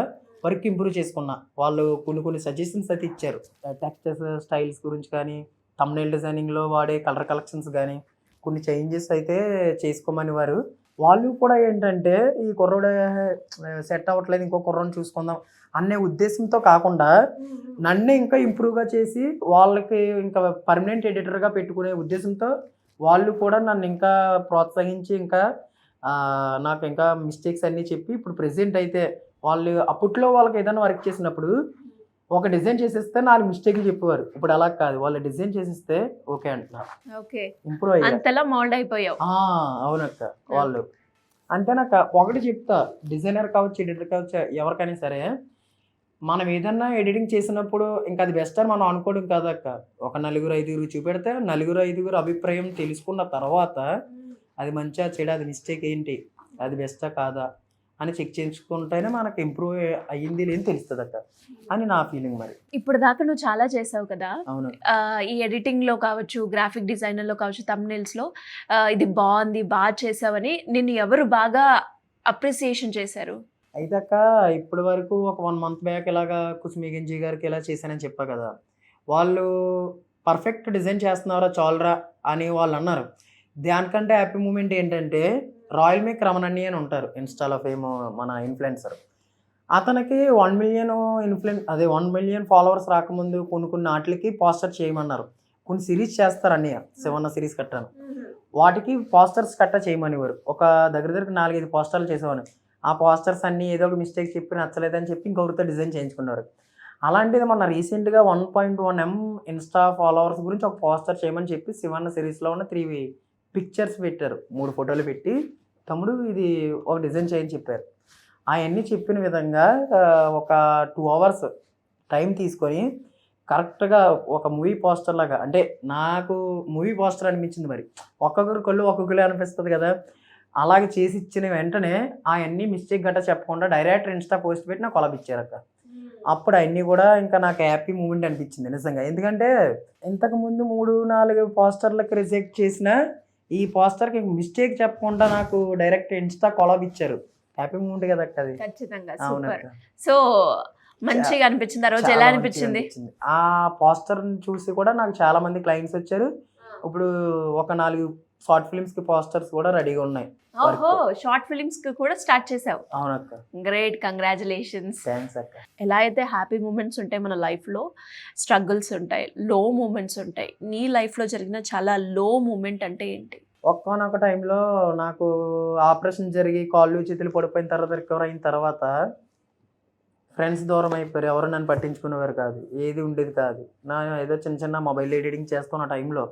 వర్క్ ఇంప్రూవ్ చేసుకున్నా. వాళ్ళు కొన్ని సజెషన్స్ అయితే ఇచ్చారు. టెక్స్చర్స్ స్టైల్స్ గురించి కానీ, థంబ్నెయిల్ డిజైనింగ్లో వాడే కలర్ కలెక్షన్స్ కానీ కొన్ని చేంజెస్ అయితే చేసుకోమని వారు. వాళ్ళు కూడా ఏంటంటే ఈ కుర్రోడు సెట్ అవ్వట్లేదు, ఇంకో కుర్రోని చూసుకుందాం అనే ఉద్దేశంతో కాకుండా నన్నే ఇంకా ఇంప్రూవ్గా చేసి వాళ్ళకి ఇంకా పర్మనెంట్ ఎడిటర్గా పెట్టుకునే ఉద్దేశంతో వాళ్ళు కూడా నన్ను ఇంకా ప్రోత్సహించి ఇంకా నాకు ఇంకా మిస్టేక్స్ అన్నీ చెప్పి ఇప్పుడు ప్రెసెంట్ అయితే వాళ్ళు అప్పట్లో వాళ్ళకి ఏదైనా వర్క్ చేసినప్పుడు ఒక డిజైన్ చేసేస్తే 4 మిస్టేక్లు చెప్పేవారు. ఇప్పుడు అలా కాదు, వాళ్ళు డిజైన్ చేసేస్తే ఓకే అంటున్నారు. ఓకే, ఇంప్రూవ్ అయ్యారు. అంతలా మోల్డ్ అయిపోయావు. అవునక్క. వాళ్ళు అంతేనాక ఒకటి చెప్తా, డిజైనర్ కావచ్చు, ఎడిటర్ కావచ్చు, ఎవరికైనా సరే మనం ఏదన్నా ఎడిటింగ్ చేసినప్పుడు ఇంకా అది బెస్ట్ అని మనం అనుకోవడం కాదక్క. ఒక 4-5 చూపెడితే 4-5 అభిప్రాయం తెలుసుకున్న తర్వాత అది మంచిగా చెడు, అది మిస్టేక్ ఏంటి, అది బెస్టా కాదా అని చెక్ చేసుకుంటేనే మనకు ఇంప్రూవ్ అయ్యింది లేని తెలుస్తుంది అక్క అని నా ఫీలింగ్. మరి ఇప్పుడు దాకా నువ్వు చాలా చేసావు కదా. అవును. ఈ ఎడిటింగ్ లో కావచ్చు, గ్రాఫిక్ డిజైనర్ లో కావచ్చు, thumbnails లో ఇది బాగుంది, బాగా చేసావని నిన్ను ఎవరు బాగా అప్రిసియేషన్ చేశారు? అయితే అక్క ఇప్పటి వరకు ఒక 1 month బ్యాక్ ఇలాగా కుస్మి గంజి గారికి ఇలా చేశానని చెప్పా కదా, వాళ్ళు పర్ఫెక్ట్ డిజైన్ చేస్తున్నారా చాలరా అని వాళ్ళు అన్నారు. దానికంటే హ్యాపీ మూమెంట్ ఏంటంటే రాయల్ మేక్ రమణని అని ఉంటారు ఇన్స్టాలో ఫేమ్, మన ఇన్ఫ్లుయెన్సర్. అతనికి 1 million ఫాలోవర్స్ రాకముందు కొన్ని వాటికి పోస్టర్ చేయమన్నారు. కొన్ని సిరీస్ చేస్తారు అన్నయ్య, 7 సిరీస్ కట్టాను, వాటికి పోస్టర్స్ చేయమనేవారు. ఒక దగ్గర 4-5 పోస్టర్లు చేసేవాను. ఆ పోస్టర్స్ అన్నీ ఏదో ఒక మిస్టేక్ చెప్పి నచ్చలేదని చెప్పి ఇంకొకరితో డిజైన్ చేయించుకున్నారు. అలాంటిది మొన్న రీసెంట్గా 1.1 M ఇన్స్టా ఫాలోవర్స్ గురించి ఒక పోస్టర్ చేయమని చెప్పి 7 సిరీస్లో ఉన్న 3 పిక్చర్స్ పెట్టారు. 3 ఫోటోలు పెట్టి తమ్ముడు ఇది ఒక డిజైన్ చేయని చెప్పారు. అవన్నీ చెప్పిన విధంగా ఒక 2 hours టైం తీసుకొని కరెక్ట్గా ఒక మూవీ పోస్టర్ లాగా, అంటే నాకు మూవీ పోస్టర్ అనిపించింది. మరి ఒక్కొక్కరు కళ్ళు ఒక్కొక్కరు అనిపిస్తుంది కదా, అలాగే చేసి ఇచ్చిన వెంటనే అవన్నీ మిస్టేక్ గట్రా చెప్పకుండా డైరెక్ట్ ఇన్స్టా పోస్ట్ పెట్టి నాకు కొలబ్ ఇచ్చారు అక్క. అప్పుడు అవన్నీ కూడా ఇంకా నాకు హ్యాపీ మూమెంట్ అనిపించింది నిజంగా. ఎందుకంటే ఇంతకుముందు 3-4 పోస్టర్లకు రిజెక్ట్ చేసిన ఈ పోస్టర్కి మిస్టేక్ చెప్పకుండా నాకు డైరెక్ట్ ఇన్స్టా కొలాబ్ ఇచ్చారు. హ్యాపీ మూమెంట్ కదా అక్క అది. ఖచ్చితంగా. అవునక్క. సో మంచిగా అనిపించింది ఆ రోజు. ఎలా అనిపించింది? ఆ పోస్టర్ చూసి కూడా నాకు చాలా మంది క్లయింట్స్ వచ్చారు. ఇప్పుడు ఒక 4 షార్ట్ ఫిల్మ్స్ కి పోస్టర్స్ కూడా రెడీగా ఉన్నాయి. ఓహో, షార్ట్ ఫిల్మ్స్ కి కూడా స్టార్ట్ చేసావు? అవునక్క. Great, congratulations. థ్యాంక్స్ అక్క. ఎలా అయితే హ్యాపీ మూమెంట్స్ ఉంటాయి మన లైఫ్లో, స్ట్రగుల్స్ ఉంటాయి, లో మూమెంట్స్ ఉంటాయి. నీ లైఫ్లో జరిగిన చాలా లో మూమెంట్ అంటే ఏంటి? ఒక్కనొక టైంలో నాకు ఆపరేషన్ జరిగి కాళ్ళు చేతులు పడిపోయిన తర్వాత, రికవర్ అయిన తర్వాత ఫ్రెండ్స్ దూరం అయిపోయారు. ఎవరు నన్ను పట్టించుకునేవారు కాదు, ఏది ఉండేది కాదు. నా ఏదో చిన్న మొబైల్ ఎడిటింగ్ చేస్తున్న టైంలో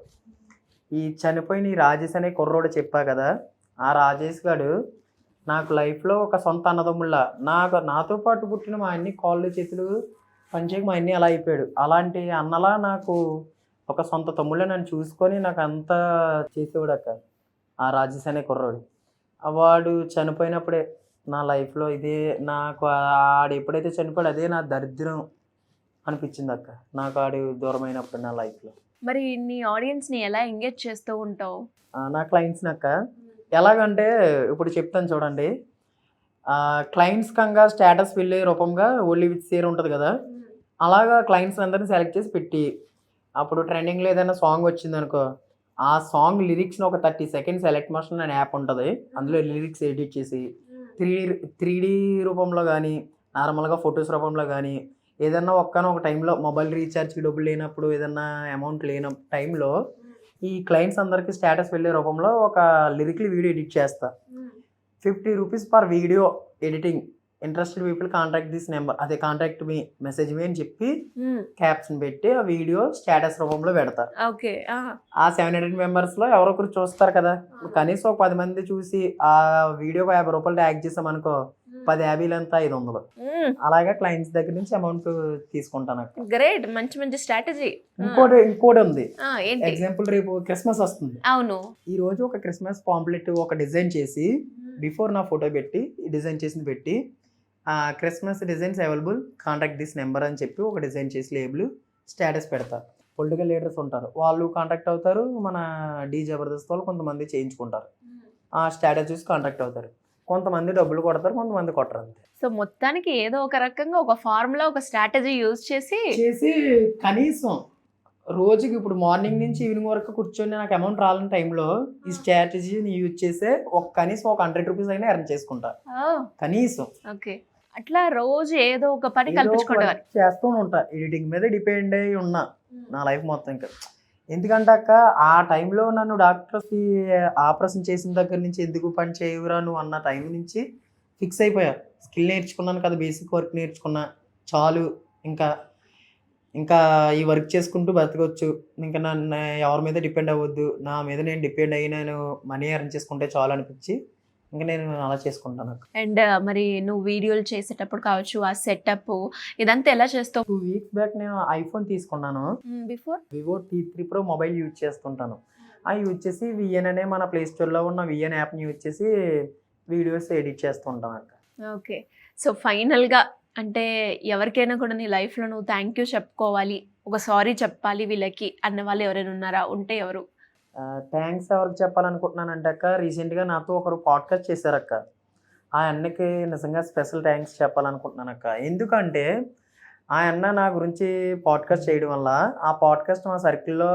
ఈ చనిపోయిన ఈ రాజేష్ అనే కుర్రోడు చెప్పా కదా, ఆ రాజేష్ గారు నాకు లైఫ్లో ఒక సొంత అన్నదమ్ముళ్ళ. నాతో పాటు పుట్టిన మా అన్ని కాళ్ళు చేతులు పనిచేయక మా అన్ని అలా అయిపోయాడు. అలాంటి అన్నలా నాకు ఒక సొంత తమ్ముళ్ళ నన్ను చూసుకొని నాకు అంతా చేసేవాడు అక్క ఆ రాజేష్ అనే కుర్రోడు. వాడు చనిపోయినప్పుడే నా లైఫ్లో ఇదే నాకు, ఆడు ఎప్పుడైతే చనిపోయాడు అదే నా దరిద్రం అనిపించింది అక్క నాకు, ఆడు దూరం అయినప్పుడు నా లైఫ్లో. మరి నీ ఆడియన్స్ని ఎలా ఎంగేజ్ చేస్తూ ఉంటావు? నా క్లయింట్స్ని అక్క ఎలాగంటే ఇప్పుడు చెప్తాను చూడండి. క్లయింట్స్ కంగా స్టేటస్ వెళ్ళే రూపంగా ఓన్లీ విత్ షేర్ ఉంటుంది కదా, అలాగా క్లయింట్స్ అందరినీ సెలెక్ట్ చేసి పెట్టి, అప్పుడు ట్రెండింగ్లో ఏదైనా సాంగ్ వచ్చింది అనుకో, ఆ సాంగ్ లిరిక్స్ని ఒక 30 seconds సెలెక్ట్ మోషన్ అనే యాప్ ఉంటుంది, అందులో లిరిక్స్ ఎడిట్ చేసి 3D రూపంలో కానీ నార్మల్గా ఫొటోస్ రూపంలో కానీ ఏదన్నా ఒక టైంలో మొబైల్ రీఛార్జ్కి డబ్బులు లేనప్పుడు, ఏదన్నా అమౌంట్ లేన టైంలో ఈ క్లయింట్స్ అందరికీ స్టేటస్ వెళ్ళే రూపంలో ఒక లిరిక్లీ వీడియో ఎడిట్ చేస్తా. 50 rupees per video editing interested people contact this number, అదే కాంటాక్ట్ మీ, మెసేజ్ మీ అని చెప్పి క్యాప్షన్ పెట్టి ఆ వీడియో స్టేటస్ రూపంలో పెడతా. ఓకే. ఆ 700 మెంబర్స్లో ఎవరో ఒకరు చూస్తారు కదా, కనీసం ఒక 10 మంది చూసి ఆ వీడియోకి 50 రూపాయలు ట్యాగ్ చేసాం అనుకో, 10 50 అంతా 500. అలాగే క్లయింట్స్ దగ్గర నుంచి అమౌంట్ తీసుకుంటాను. గ్రేట్, మంచి మంచి స్ట్రాటజీ. ఇంకోటి ఉంది. ఏంటి? ఎగ్జాంపుల్, రేపు క్రిస్మస్ వస్తుంది. అవును. ఈ రోజు ఒక క్రిస్మస్ పాంప్లెట్ ఒక డిజైన్ చేసి బిఫోర్ నా ఫోటో పెట్టి డిజైన్ చేసింది పెట్టి Christmas designs available, contact this number అని చెప్పి ఒక డిజైన్ చేసి లేబుల్ స్టేటస్ పెడతా. పొలిటికల్ లీడర్స్ ఉంటారు, వాళ్ళు కాంటాక్ట్ అవుతారు. మన డి జబర్దస్త్ వాళ్ళు కొంతమంది చేయించుకుంటారు, ఆ స్టేటస్ చూసి కాంటాక్ట్ అవుతారు. కొంతమంది డబ్బులు కొడతారు, కొంతమంది కొట్టరు, అంతే. సో మొత్తానికి ఏదో ఒక రకంగా ఒక ఫార్ములా, ఒక స్ట్రాటజీ యూజ్ చేసి కనీసం రోజుకి ఇప్పుడు మార్నింగ్ నుంచి ఈవినింగ్ వరకు కూర్చొని నాకు అమౌంట్ రాలని టైంలో ఈ స్ట్రాటజీని యూజ్ చేసే కనీసం ఒక 100 రూపీస్ అయినా ఎర్న్ చేసుకుంటా కనీసం. ఓకే, అట్లా రోజు ఏదో ఒక పని కల్పించుకుంటారు. చేస్తూ ఉంటా. ఎడిటింగ్ మీద డిపెండ్ అయి ఉన్నా నా లైఫ్ మొత్తం. ఇంకా ఎందుకంటే అక్క, ఆ టైంలో నన్ను డాక్టర్కి ఆపరేషన్ చేసిన దగ్గర నుంచి ఎందుకు పని చేయవురా నువ్వు అన్న టైం నుంచి ఫిక్స్ అయిపోయా. స్కిల్ నేర్చుకున్నాను కదా, బేసిక్ వర్క్ నేర్చుకున్నా చాలు, ఇంకా ఈ వర్క్ చేసుకుంటూ బతకొచ్చు, ఇంకా నన్ను ఎవరి మీద డిపెండ్ అవ్వద్దు, నా మీద నేను డిపెండ్ అయ్యి నేను మనీ ఎర్న్ చేసుకుంటే చాలు అనిపించి ఇంకా నేను అలా చేసుకుంటాను. అండ్ మరి నువ్వు వీడియోలు చేసేటప్పుడు కావచ్చు, ఆ సెటప్ ఇదంతా ఎలా చేస్తావు? 2 వీక్స్ బ్యాక్ నేను ఐఫోన్ తీసుకున్నాను. Before Vivo T3 Pro mobile use చేస్తుంటాను. ఆ యూజ్ చేసి విఎన్ అనే మన ప్లే స్టోర్లో ఉన్న విఎన్ యాప్ని యూజ్ చేసి వీడియోస్ ఎడిట్ చేస్తుంటాను అక్క. ఓకే, సో ఫైనల్గా అంటే ఎవరికైనా కూడా నీ లైఫ్లో నువ్వు థ్యాంక్ యూ చెప్పుకోవాలి, ఒక సారీ చెప్పాలి వీళ్ళకి అన్న వాళ్ళు ఎవరైనా ఉన్నారా? ఉంటే ఎవరు? థ్యాంక్స్ ఎవరికి చెప్పాలనుకుంటున్నానంటే అక్క, రీసెంట్గా నాతో ఒకరు పాడ్కాస్ట్ చేశారక్క. ఆ అన్నకి నిజంగా స్పెషల్ థ్యాంక్స్ చెప్పాలనుకుంటున్నాను అక్క. ఎందుకంటే ఆ అన్న నా గురించి పాడ్కాస్ట్ చేయడం వల్ల ఆ పాడ్కాస్ట్ మా సర్కిల్లో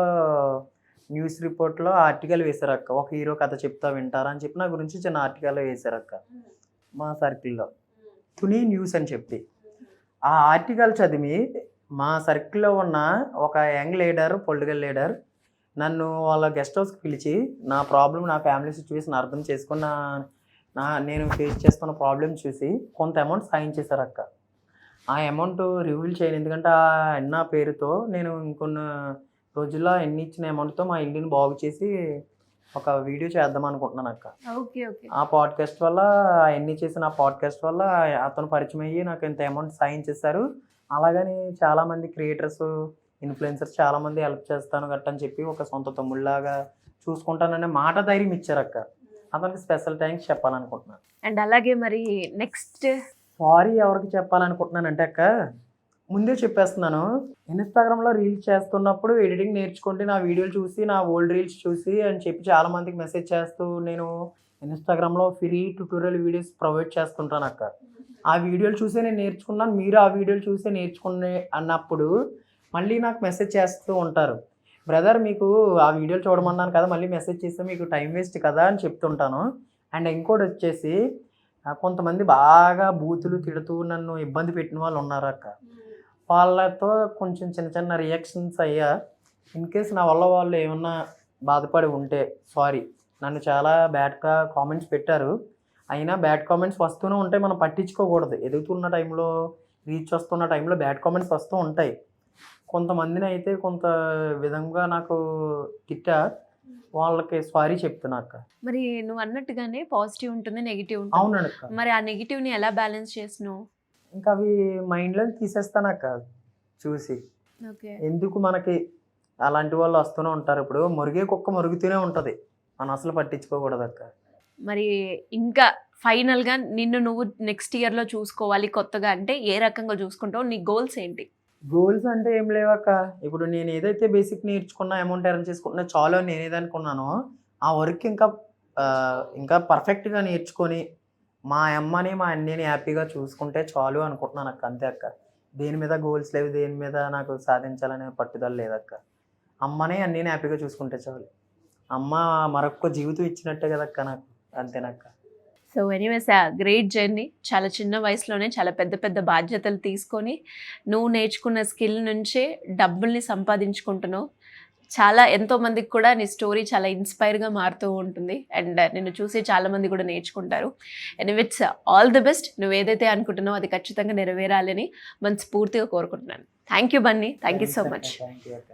న్యూస్ రిపోర్ట్లో ఆర్టికల్ వేశారక్క. ఒక హీరో కథ చెప్తా వింటారా అని చెప్పి నా గురించి చిన్న ఆర్టికల్ వేశారక్క మా సర్కిల్లో, తుని న్యూస్ అని చెప్పి. ఆ ఆర్టికల్ చదివి మా సర్కిల్లో ఉన్న ఒక యంగ్ లీడర్, పొలిటికల్ లీడర్ నన్ను వాళ్ళ గెస్ట్ హౌస్కి పిలిచి నా ప్రాబ్లం, నా ఫ్యామిలీ సిచ్యువేషన్ అర్థం చేసుకున్న నేను ఫేస్ చేస్తున్న ప్రాబ్లమ్ చూసి కొంత అమౌంట్ సాయం చేశారు అక్క. ఆ అమౌంట్ రివీల్ చేయను, ఎందుకంటే ఆ అన్న పేరుతో నేను ఇంకొన్ని రోజుల్లో ఎన్ని ఇచ్చిన అమౌంట్తో మా ఇల్లుని బాగు చేసి ఒక వీడియో చేద్దాం అనుకుంటున్నాను అక్క. ఆ పాడ్కాస్ట్ వల్ల, ఎన్ని చేసిన ఆ పాడ్కాస్ట్ వల్ల అతను పరిచయం అయ్యి నాకు ఇంత అమౌంట్ సాయం చేశారు. అలాగని చాలామంది క్రియేటర్స్, ఇన్ఫ్లుయెన్సర్స్ చాలామంది హెల్ప్ చేస్తాను గట్టని చెప్పి ఒక సొంత తమ్ముళ్ళలాగా చూసుకుంటాననే మాట ధైర్యం ఇచ్చారు అక్క. అతనికి స్పెషల్ థ్యాంక్స్ చెప్పాలనుకుంటున్నాను. అండ్ అలాగే మరి నెక్స్ట్ సారీ ఎవరికి చెప్పాలనుకుంటున్నానంటే అక్క, ముందే చెప్పేస్తున్నాను, ఇన్స్టాగ్రామ్లో రీల్స్ చేస్తున్నప్పుడు ఎడిటింగ్ నేర్చుకుంటే నా వీడియోలు చూసి, నా ఓల్డ్ రీల్స్ చూసి అని చెప్పి చాలామందికి మెసేజ్ చేస్తూ నేను ఇన్స్టాగ్రామ్లో ఫ్రీ ట్యూటోరియల్ వీడియోస్ ప్రొవైడ్ చేస్తుంటాను అక్క. ఆ వీడియోలు చూసే నేను నేర్చుకున్నాను, మీరు ఆ వీడియోలు చూసే నేర్చుకునే అన్నప్పుడు మళ్ళీ నాకు మెసేజ్ చేస్తూ ఉంటారు, బ్రదర్ మీకు ఆ వీడియోలు చూడమన్నాను కదా, మళ్ళీ మెసేజ్ చేస్తే మీకు టైం వేస్ట్ కదా అని చెప్తుంటాను. అండ్ ఇంకోటి వచ్చేసి కొంతమంది బాగా బూతులు తిడుతూ నన్ను ఇబ్బంది పెట్టిన వాళ్ళు ఉన్నారు అక్క. వాళ్ళతో కొంచెం చిన్న చిన్న రియాక్షన్స్ అయ్యా. ఇన్ కేస్ నా వల్ల వాళ్ళు ఏమన్నా బాధపడి ఉంటే సారీ. నన్ను చాలా బ్యాడ్గా కామెంట్స్ పెట్టారు, అయినా బ్యాడ్ కామెంట్స్ వస్తూనే ఉంటాయి, మనం పట్టించుకోకూడదు. ఎదుగుతున్న టైంలో, రీచ్ వస్తున్న టైంలో బ్యాడ్ కామెంట్స్ వస్తూ ఉంటాయి. కొంతమందిని అయితే కొంత విధంగా నాకు తిట్టా, వాళ్ళకి సారీ చెప్తున్నా అక్క. మరి నువ్వు అన్నట్టుగానే పాజిటివ్ ఉంటుంది, నెగిటివ్ ఉంటుంది. అవునండి అక్క. మరి ఆ నెగిటివ్ని ఎలా బ్యాలెన్స్ చేసినావు? ఇంకా అవి మైండ్లో తీసేస్తాను అక్క చూసి. ఎందుకు మనకి అలాంటి వాళ్ళు వస్తూనే ఉంటారు. ఇప్పుడు మురిగే కుక్క మురుగుతూనే ఉంటుంది, మనం అసలు పట్టించుకోకూడదు అక్క. మరి ఇంకా ఫైనల్గా నిన్ను నువ్వు నెక్స్ట్ ఇయర్లో చూసుకోవాలి కొత్తగా అంటే ఏ రకంగా చూసుకుంటావు? నీ గోల్స్ ఏంటి? గోల్స్ అంటే ఏం లేవక్క. ఇప్పుడు నేను ఏదైతే బేసిక్ నేర్చుకున్నా, అమౌంట్ ఎర్న్ చేసుకున్నా చాలు అని నేను ఏదనుకున్నానో ఆ వర్క్ ఇంకా పర్ఫెక్ట్గా నేర్చుకొని మా అమ్మని, మా అన్నయ్యని హ్యాపీగా చూసుకుంటే చాలు అనుకుంటున్నాను అక్క. అంతే అక్క. దేని మీద గోల్స్ లేవు, దేని మీద నాకు సాధించాలనే పట్టుదల లేదక్క. అమ్మని, అన్నయ్యని హ్యాపీగా చూసుకుంటే చాలు. అమ్మ మరొక జీవితం ఇచ్చినట్టే కదక్క నాకు, అంతేనక్క. So anyways great journey. చాలా చిన్న వయసులోనే చాలా పెద్ద పెద్ద బాధ్యతలు తీసుకొని నువ్వు నేర్చుకున్న స్కిల్ నుంచే డబ్బుల్ని సంపాదించుకుంటున్నావు. చాలా ఎంతో మందికి కూడా నీ స్టోరీ చాలా ఇన్స్పైర్గా మారుతూ ఉంటుంది అండ్ నిన్ను చూసి చాలా మంది కూడా నేర్చుకుంటారు. Anyways all the best. నువ్వు ఏదైతే అనుకుంటున్నావో అది ఖచ్చితంగా నెరవేరాలని మనస్ఫూర్తిగా కోరుకుంటున్నాను. Thank you Bunny, thank you so much. Thank you అక్క.